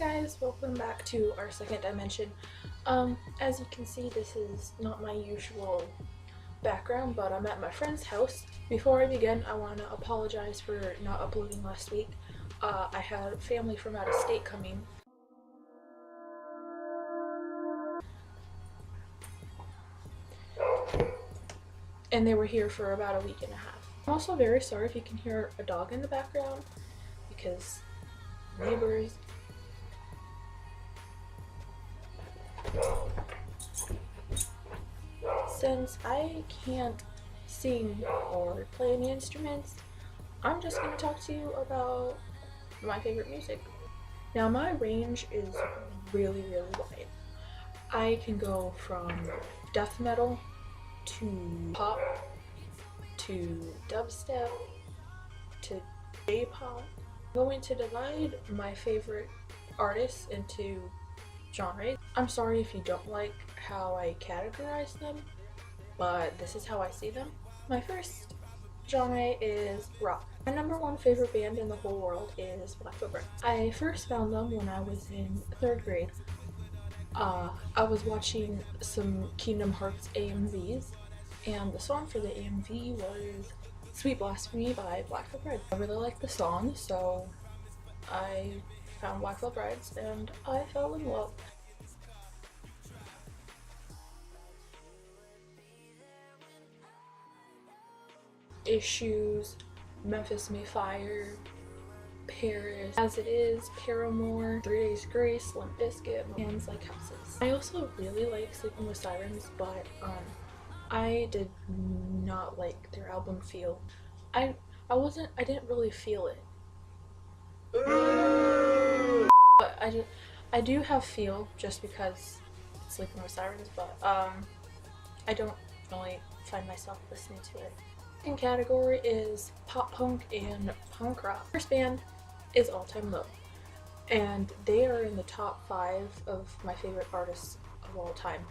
Guys, welcome back to our second dimension. As you can see, this is not my usual background, but I'm at my friend's house. Before I begin, I want to apologize for not uploading last week. I had family from out of state coming. And they were here for about a week and a half. I'm also very sorry if you can hear a dog in the background, because neighbors. Since I can't sing or play any instruments, I'm just going to talk to you about my favorite music. Now, my range is really wide. I can go from death metal to pop to dubstep to J-pop. I'm going to divide my favorite artists into genres. I'm sorry if you don't like how I categorize them, but this is how I see them. My first genre is rock. My number one favorite band in the whole world is Black Veil Brides. I first found them when I was in 3rd grade. I was watching some Kingdom Hearts AMVs, and the song for the AMV was Sweet Blasphemy by Black Veil Brides. I really liked the song, so I found Black Veil Brides and I fell in love. Issues, Memphis May Fire, Paris, As It Is, Paramore, 3 Days Grace, Limp Bizkit, Hands Like Houses. I also really like Sleeping with Sirens, but I did not like their album Feel. I didn't really feel it. But I do have Feel just because it's Sleeping with Sirens, but I don't really find myself listening to it. Second category is pop punk and punk rock. First band is All Time Low, and they are in the top 5 of my favorite artists of all time.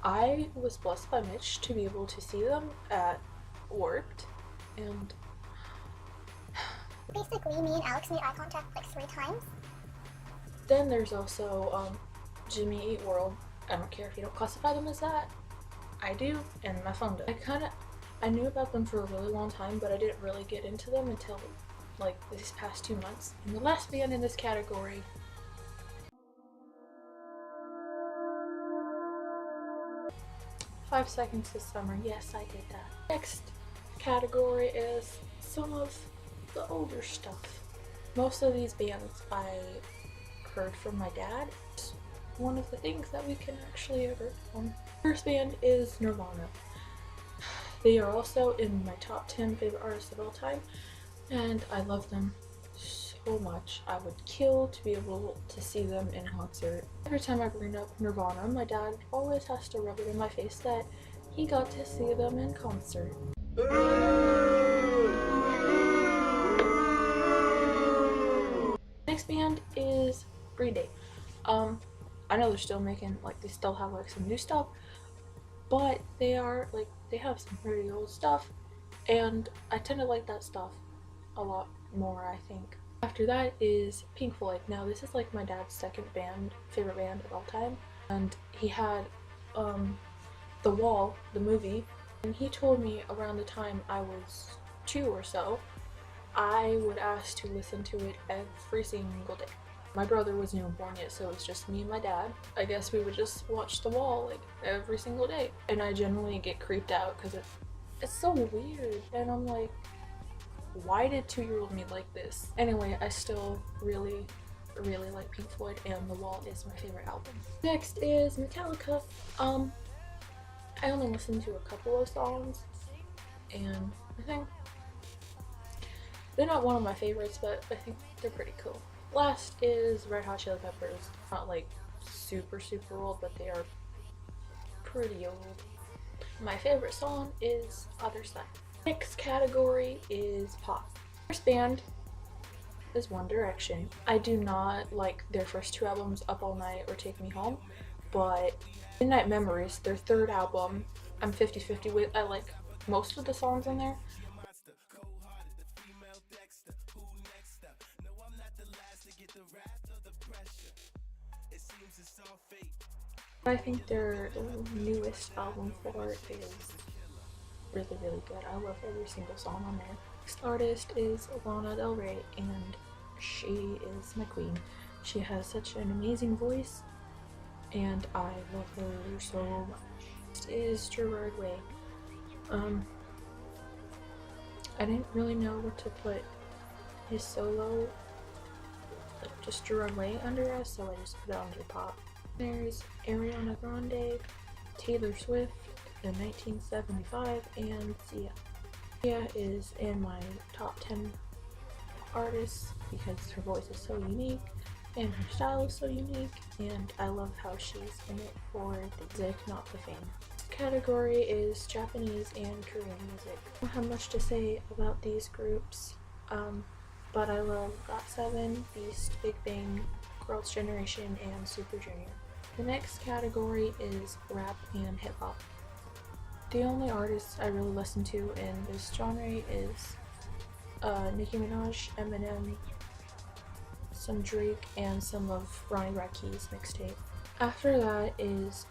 I was blessed by Mitch to be able to see them at Warped, and basically me and Alex made eye contact like 3 times. Then there's also Jimmy Eat World. I don't care if you don't classify them as that. I do, and my phone does. I knew about them for a really long time, but I didn't really get into them until like these past 2 months. And the last band in this category . 5 Seconds to Summer. Yes, I did that. Next category is some of the older stuff. Most of these bands I heard from my dad. It's one of the things that we can actually ever own. First band is Nirvana. They are also in my top 10 favorite artists of all time, and I love them so much. I would kill to be able to see them in concert. Every time I bring up Nirvana, my dad always has to rub it in my face that he got to see them in concert. Next band is Green Day. I know they're still making, like, they still have like some new stuff, but they have some pretty old stuff, and I tend to like that stuff a lot more, I think. After that is Pink Floyd. Now this is like my dad's second favorite band of all time, and he had The Wall, the movie, and he told me around the time I was 2 or so, I would ask to listen to it every single day. My brother wasn't even born yet, so it was just me and my dad. I guess we would just watch The Wall like every single day, and I generally get creeped out because it's so weird, and I'm like, why did 2-year-old me like this? Anyway, I still really like Pink Floyd, and The Wall is my favorite album. Next is Metallica. I only listened to a couple of songs, and I think they're not one of my favorites, but I think they're pretty cool. Last is Red Hot Chili Peppers. Not like super old, but they are pretty old. My favorite song is Other Side. Next category is pop. First band is One Direction. I do not like their first 2 albums, Up All Night or Take Me Home, but Midnight Memories, their 3rd album, I'm 50-50 with. I like most of the songs on there. I think their newest album for it is really good. I love every single song on there. Next artist is Lana Del Rey, and she is my queen. She has such an amazing voice, and I love her so much. Next is Gerard Way. I didn't really know what to put his solo, like just Gerard Way under us, so I just put it under pop. There's Ariana Grande, Taylor Swift, in 1975, and Sia. Sia is in my top 10 artists because her voice is so unique and her style is so unique, and I love how she's in it for the music, not the fame. This category is Japanese and Korean music. I don't have much to say about these groups, but I love GOT7, Beast, Big Bang, Girls' Generation, and Super Junior. The next category is rap and hip hop. The only artists I really listen to in this genre is Nicki Minaj, Eminem, some Drake, and some of Ronnie Radke's mixtape. After that is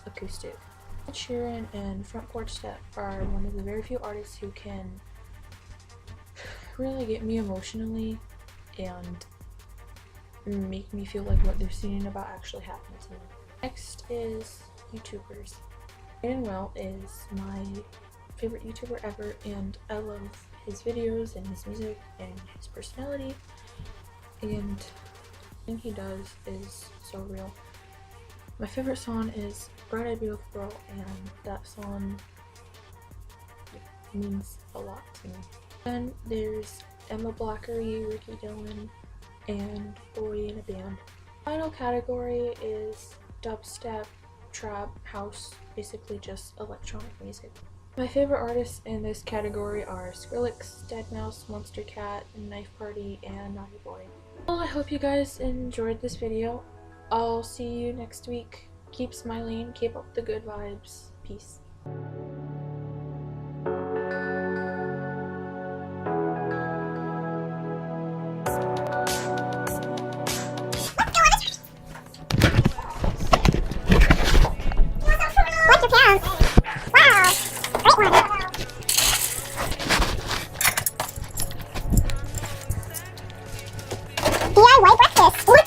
acoustic. Ed Sheeran and Front Porch Step are one of the very few artists who can really get me emotionally and make me feel like what they're singing about actually happened to me. Next is YouTubers. Aiden Well is my favorite YouTuber ever, and I love his videos and his music and his personality, and everything he does is so real. My favorite song is Bright Eyed Beautiful Girl, and that song means a lot to me. Then there's Emma Blackery, Ricky Dillon, and Boy in a Band. Final category is dubstep, trap, house, basically just electronic music. My favorite artists in this category are Skrillex, Deadmau5, Monster Cat, Knife Party, and Naughty Boy. Well, I hope you guys enjoyed this video. I'll see you next week. Keep smiling, keep up the good vibes. Peace. What's your parents? Wow, great one. DIY breakfast.